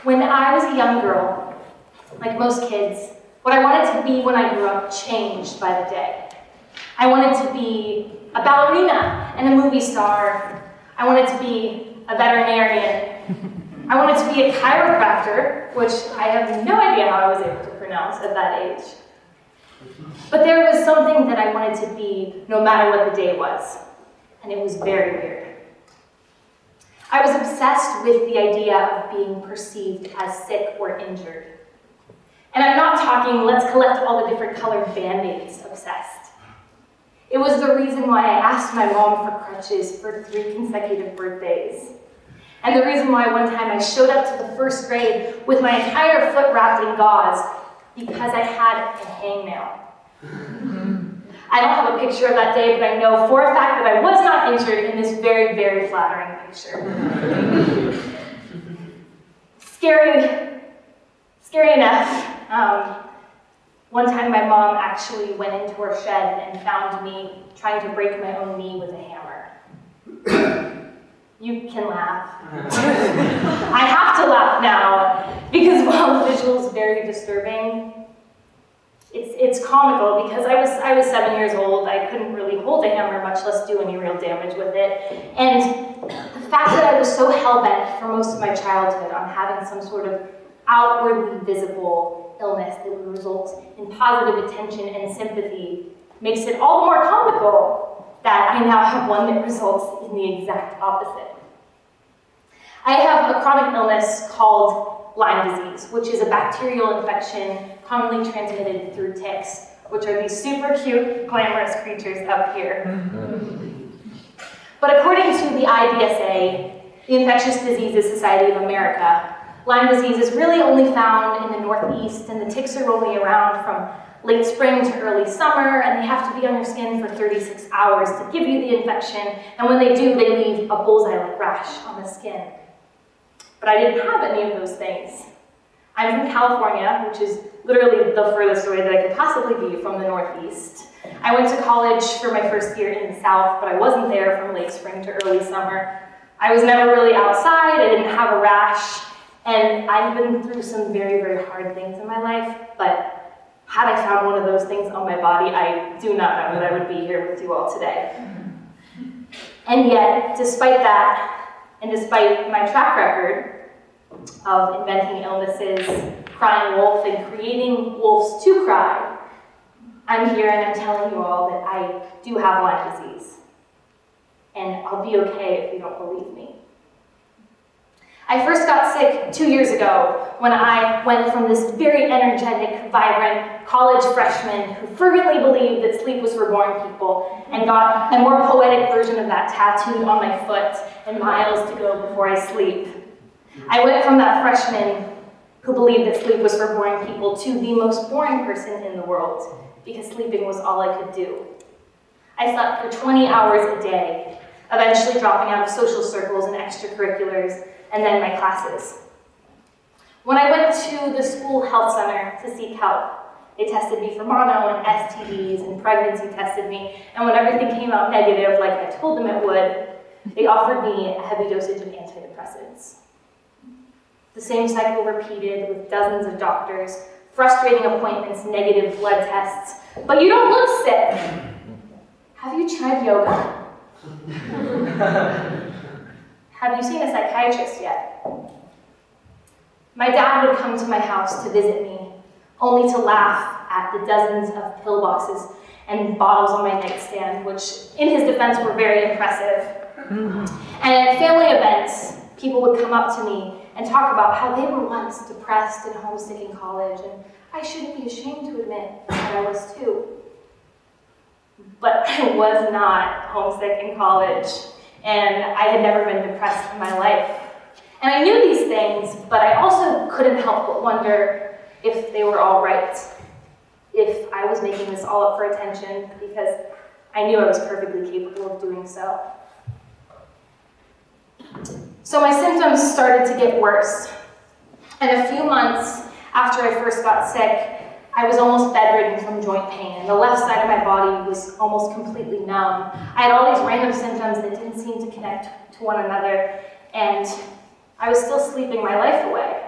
When I was a young girl, like most kids, what I wanted to be when I grew up changed by the day. I wanted to be a ballerina and a movie star. I wanted to be a veterinarian. I wanted to be a chiropractor, which I have no idea how I was able to pronounce at that age. But there was something that I wanted to be no matter what the day was, and it was very weird. I was obsessed with the idea of being perceived as sick or injured. And I'm not talking, let's collect all the different colored Band-Aids obsessed. It was the reason why I asked my mom for crutches for 3 consecutive birthdays. And the reason why one time I showed up to the 1st grade with my entire foot wrapped in gauze because I had a hangnail. I don't have a picture of that day, but I know for a fact that I was not injured in this very, very flattering picture. Scary enough. One time my mom actually went into her shed and found me trying to break my own knee with a hammer. You can laugh. I have to laugh now, because while the visual is very disturbing, it's comical because I was 7 years old. I couldn't really hold a hammer, much less do any real damage with it. And the fact that I was so hell-bent for most of my childhood on having some sort of outwardly visible illness that would result in positive attention and sympathy makes it all the more comical that I now have one that results in the exact opposite. I have a chronic illness called Lyme disease, which is a bacterial infection commonly transmitted through ticks, which are these super cute, glamorous creatures up here. But according to the IBDs, the Infectious Diseases Society of America, Lyme disease is really only found in the Northeast, and the ticks are only around from late spring to early summer, and they have to be on your skin for 36 hours to give you the infection, and when they do, they leave a bullseye-like rash on the skin. But I didn't have any of those things. I'm from California, which is literally the furthest away that I could possibly be from the Northeast. I went to college for my first year in the South, but I wasn't there from late spring to early summer. I was never really outside, I didn't have a rash, and I've been through some very, very hard things in my life, but had I found one of those things on my body, I do not know that I would be here with you all today. And yet, despite that, and despite my track record of inventing illnesses, crying wolf, and creating wolves to cry, I'm here and I'm telling you all that I do have Lyme disease. And I'll be okay if you don't believe me. I first got sick 2 years ago when I went from this very energetic, vibrant college freshman who fervently believed that sleep was for boring people and got a more poetic version of that tattooed on my foot and miles to go before I sleep. I went from that freshman who believed that sleep was for boring people to the most boring person in the world because sleeping was all I could do. I slept for 20 hours a day, eventually dropping out of social circles and extracurriculars, and then my classes. When I went to the school health center to seek help, they tested me for mono and STDs and pregnancy tested me, and when everything came out negative, like I told them it would, they offered me a heavy dosage of antidepressants. The same cycle repeated with dozens of doctors, frustrating appointments, negative blood tests. But you don't look sick. Have you tried yoga? Have you seen a psychiatrist yet? My dad would come to my house to visit me, only to laugh at the dozens of pill boxes and bottles on my nightstand, which, in his defense, were very impressive. And at family events, people would come up to me and talk about how they were once depressed and homesick in college, and I shouldn't be ashamed to admit that I was too. But I was not homesick in college, and I had never been depressed in my life. And I knew these things, but I also couldn't help but wonder if they were all right, if I was making this all up for attention, because I knew I was perfectly capable of doing so. So my symptoms started to get worse, and a few months after I first got sick, I was almost bedridden from joint pain, and the left side of my body was almost completely numb. I had all these random symptoms that didn't seem to connect to one another, and I was still sleeping my life away.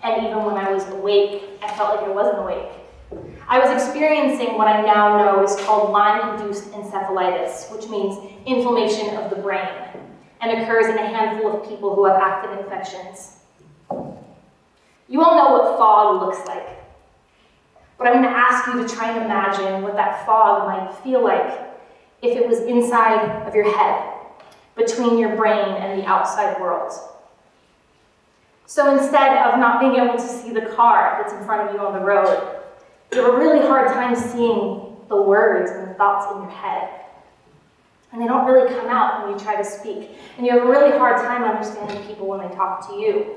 And even when I was awake, I felt like I wasn't awake. I was experiencing what I now know is called Lyme-induced encephalitis, which means inflammation of the brain, and occurs in a handful of people who have active infections. You all know what fog looks like, but I'm going to ask you to try and imagine what that fog might feel like if it was inside of your head, between your brain and the outside world. So instead of not being able to see the car that's in front of you on the road, you have a really hard time seeing the words and the thoughts in your head. And they don't really come out when you try to speak. And you have a really hard time understanding people when they talk to you.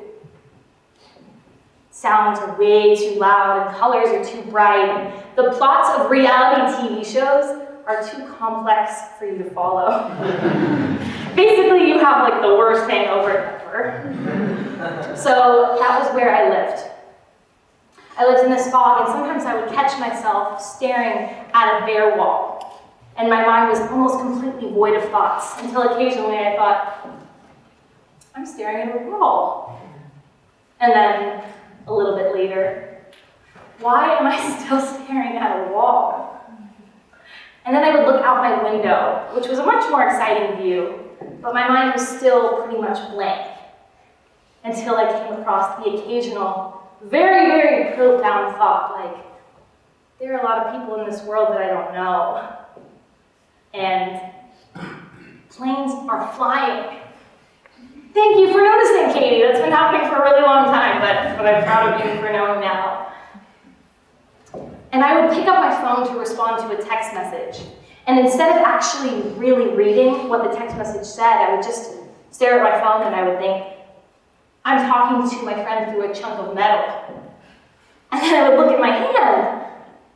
Sounds are way too loud and colors are too bright. And the plots of reality TV shows are too complex for you to follow. Basically, you have like the worst hangover ever. So that was where I lived. I lived in this fog, and sometimes I would catch myself staring at a bare wall. And my mind was almost completely void of thoughts, until occasionally I thought, I'm staring at a wall. And then, a little bit later, why am I still staring at a wall? And then I would look out my window, which was a much more exciting view, but my mind was still pretty much blank, until I came across the occasional, very, very profound thought, like, there are a lot of people in this world that I don't know. And planes are flying. Thank you for noticing, Katie. That's been happening for a really long time, but I'm proud of you for knowing now. And I would pick up my phone to respond to a text message. And instead of actually really reading what the text message said, I would just stare at my phone and I would think, I'm talking to my friend through a chunk of metal. And then I would look at my hand,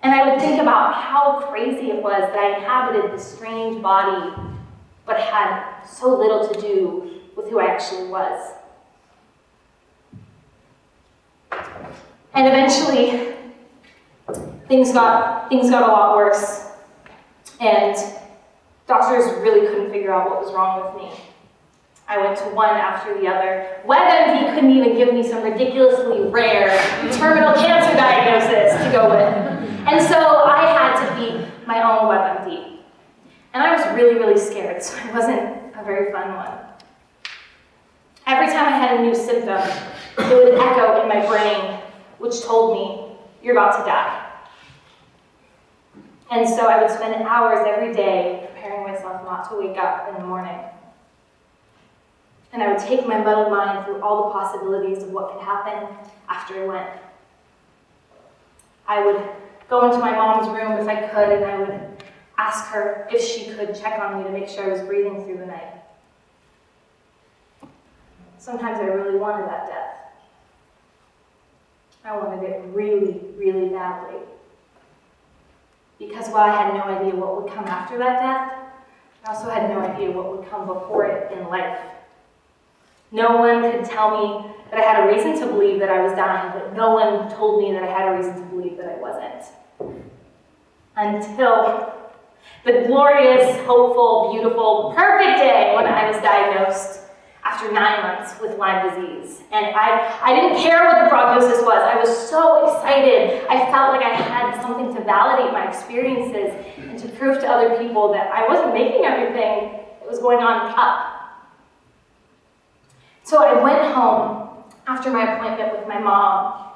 and I would think about how crazy it was that I inhabited this strange body, but had so little to do with who I actually was. And eventually, things got a lot worse, and doctors really couldn't figure out what was wrong with me. I went to one after the other. WebMD couldn't even give me some ridiculously rare terminal cancer diagnosis to go with. And so I had to be my own WebMD. And I was really, really scared, so it wasn't a very fun one. Every time I had a new symptom, it would echo in my brain, which told me, you're about to die. And so I would spend hours every day preparing myself not to wake up in the morning. And I would take my muddled mind through all the possibilities of what could happen after I went. I would go into my mom's room if I could, and I would ask her if she could check on me to make sure I was breathing through the night. Sometimes I really wanted that death. I wanted it really, really badly. Because while I had no idea what would come after that death, I also had no idea what would come before it in life. No one could tell me that I had a reason to believe that I was dying, but no one told me that I had a reason to believe that I wasn't. Until the glorious, hopeful, beautiful, perfect day when I was diagnosed after 9 months with Lyme disease. And I didn't care what the prognosis was. I was so excited. I felt like I had something to validate my experiences and to prove to other people that I wasn't making everything that was going on up. So I went home after my appointment with my mom,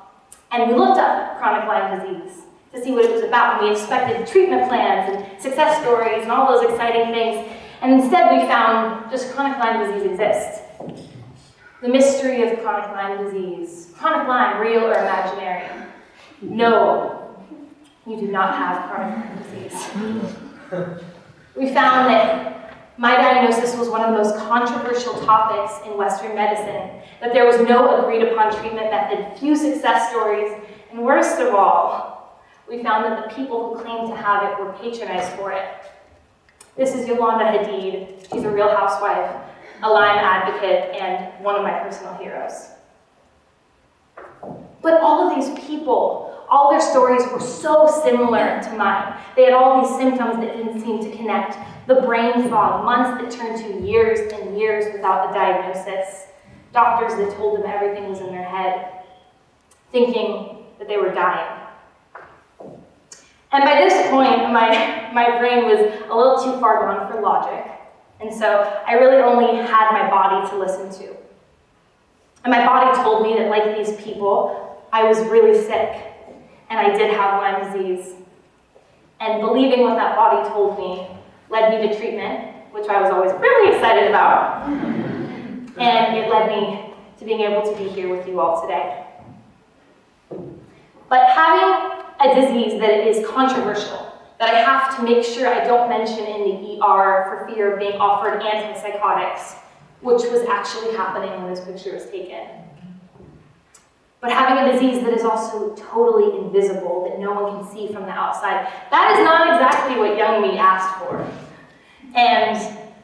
and we looked up chronic Lyme disease to see what it was about. And we expected treatment plans and success stories and all those exciting things. And instead we found just chronic Lyme disease exists. The mystery of chronic Lyme disease. Chronic Lyme, real or imaginary? No, you do not have chronic Lyme disease. We found that my diagnosis was one of the most controversial topics in Western medicine, that there was no agreed upon treatment method, few success stories, and worst of all, we found that the people who claimed to have it were patronized for it. This is Yolanda Hadid. She's a real housewife, a Lyme advocate, and one of my personal heroes. But all of these people, all their stories were so similar to mine. They had all these symptoms that didn't seem to connect The brain fog, months that turned to years and years without a diagnosis. Doctors that told them everything was in their head, thinking that they were dying. And by this point, my brain was a little too far gone for logic. And so I really only had my body to listen to. And my body told me that, like these people, I was really sick, and I did have Lyme disease. And believing what that body told me led me to treatment, which I was always really excited about. And it led me to being able to be here with you all today. But having a disease that is controversial, that I have to make sure I don't mention in the ER for fear of being offered antipsychotics, which was actually happening when this picture was taken. But having a disease that is also totally invisible, that no one can see from the outside, that is not exactly what young me asked for. And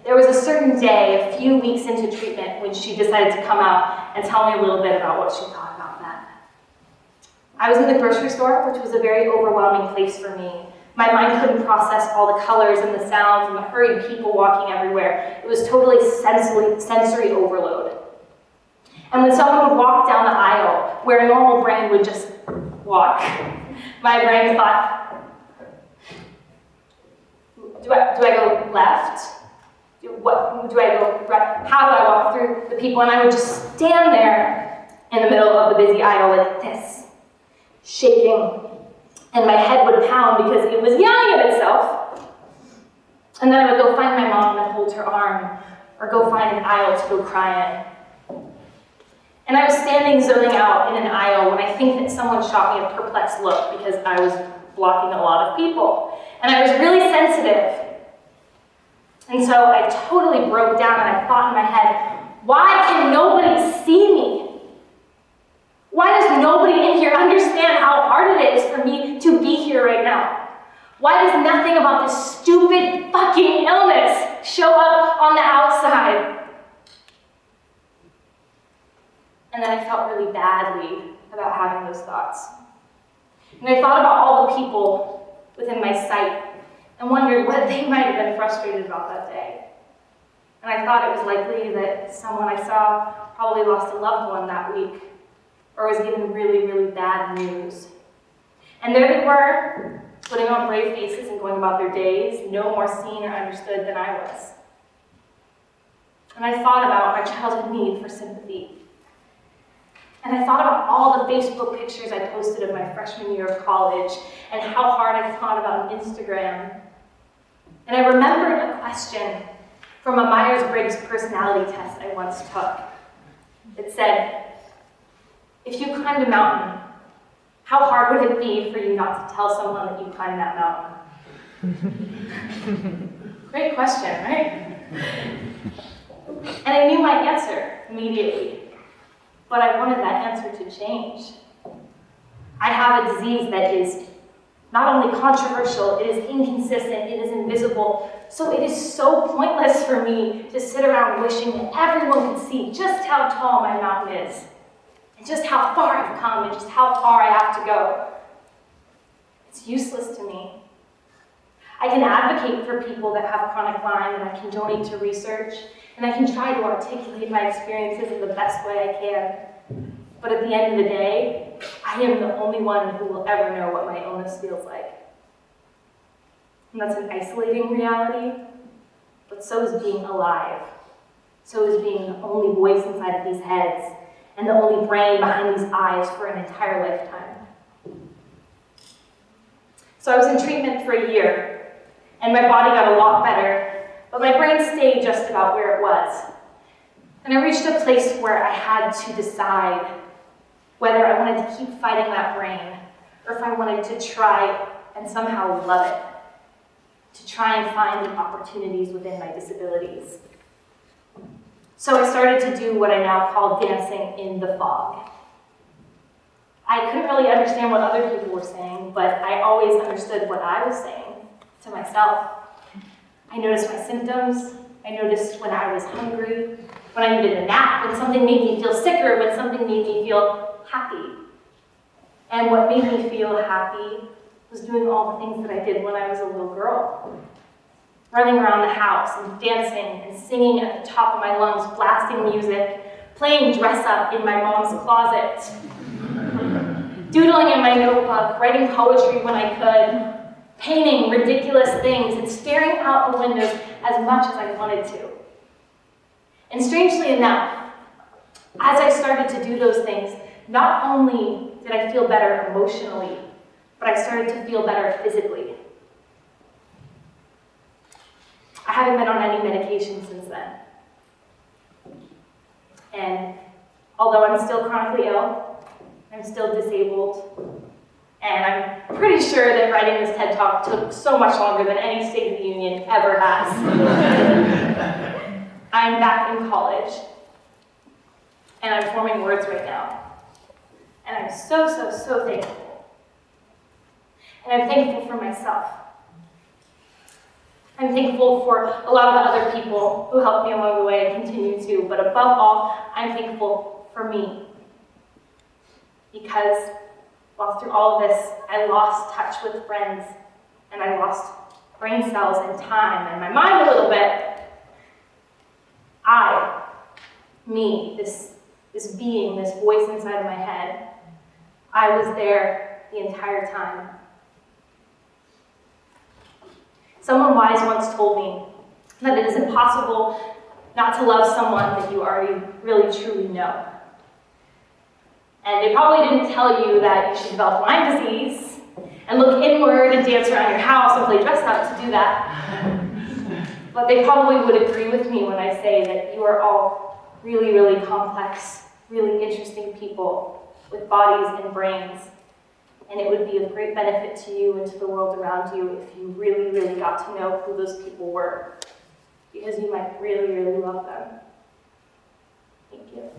there was a certain day, a few weeks into treatment, when she decided to come out and tell me a little bit about what she thought about that. I was in the grocery store, which was a very overwhelming place for me. My mind couldn't process all the colors and the sounds and the hurried people walking everywhere. It was totally sensory overload. And when someone would walk down the aisle, where a normal brain would just walk, my brain thought, do I go left? Do I go right? How do I walk through the people? And I would just stand there in the middle of the busy aisle like this, shaking. And my head would pound because it was yelling at itself. And then I would go find my mom and hold her arm, or go find an aisle to go cry in. And I was standing zoning out in an aisle when I think that someone shot me a perplexed look because I was blocking a lot of people. And I was really sensitive. And so I totally broke down and I thought in my head, why can nobody see me? Why does nobody in here understand how hard it is for me to be here right now? Why does nothing about this stupid fucking illness show up on the outside? And then I felt really badly about having those thoughts. And I thought about all the people within my sight and wondered what they might have been frustrated about that day. And I thought it was likely that someone I saw probably lost a loved one that week, or was given really, really bad news. And there they were, putting on brave faces and going about their days, no more seen or understood than I was. And I thought about my childhood need for sympathy. And I thought about all the Facebook pictures I posted of my freshman year of college, and how hard I thought about Instagram. And I remembered a question from a Myers-Briggs personality test I once took. It said, if you climbed a mountain, how hard would it be for you not to tell someone that you climbed that mountain? Great question, right? And I knew my answer immediately, but I wanted that answer to change. I have a disease that is not only controversial, it is inconsistent, it is invisible, so it is so pointless for me to sit around wishing that everyone could see just how tall my mountain is. And just how far I've come, and just how far I have to go. It's useless to me. I can advocate for people that have chronic Lyme, and I can donate to research, and I can try to articulate my experiences in the best way I can. But at the end of the day, I am the only one who will ever know what my illness feels like. And that's an isolating reality, but so is being alive. So is being the only voice inside of these heads, and the only brain behind these eyes for an entire lifetime. So I was in treatment for a year, and my body got a lot better, but my brain stayed just about where it was. And I reached a place where I had to decide whether I wanted to keep fighting that brain, or if I wanted to try and somehow love it, to try and find the opportunities within my disabilities. So I started to do what I now call dancing in the fog. I couldn't really understand what other people were saying, but I always understood what I was saying to myself. I noticed my symptoms. I noticed when I was hungry, when I needed a nap, when something made me feel sicker, when something made me feel happy. And what made me feel happy was doing all the things that I did when I was a little girl. running around the house and dancing and singing at the top of my lungs, blasting music, playing dress up in my mom's closet, doodling in my notebook, writing poetry when I could, painting ridiculous things, and staring out the windows as much as I wanted to. And strangely enough, as I started to do those things, not only did I feel better emotionally, but I started to feel better physically. I haven't been on any medication since then. And although I'm still chronically ill, I'm still disabled, and I'm pretty sure that writing this TED Talk took so much longer than any State of the Union ever has. I'm back in college, and I'm forming words right now. And I'm so thankful. And I'm thankful for myself. I'm thankful for a lot of other people who helped me along the way and continue to, but above all, I'm thankful for me. Because while through all of this, I lost touch with friends, and I lost brain cells and time, and my mind a little bit, this being, this voice inside of my head, I was there the entire time. Someone wise once told me that it is impossible not to love someone that you already really truly know. And they probably didn't tell you that you should develop Lyme disease and look inward and dance around your house and play dress up to do that. But they probably would agree with me when I say that you are all really, really complex, really interesting people with bodies and brains. And it would be of great benefit to you and to the world around you if you really, really got to know who those people were, because you might really, really love them. Thank you.